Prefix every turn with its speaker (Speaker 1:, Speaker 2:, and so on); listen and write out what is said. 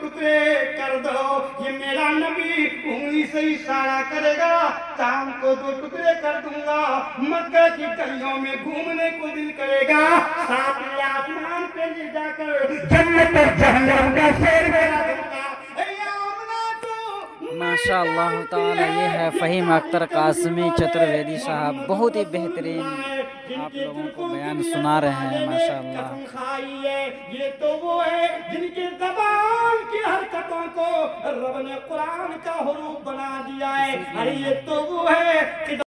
Speaker 1: ٹکڑے کر دو. یہ میرا نبی انگلی سے اشارہ کرے گا, چاند کو 2 ٹکڑے کر دوں گا. مکہ کی گلیوں میں گھومنے کو دل کرے گا. ساتویں آسمان پہ لے جا کر جنت اور جہنم کا شیر میرا دوں گا.
Speaker 2: ماشاء اللہ تعالی. یہ ہے فہیم اختر قاسمی چترویدی صاحب, بہت ہی بہترین آپ لوگوں کو بیان سنا رہے ہیں. ماشاء اللہ.
Speaker 1: یہ تو وہ ہے جن کی زبان کی حرکتوں کو رب نے قرآن کا حروف بنا دیا ہے. ارے یہ تو وہ ہے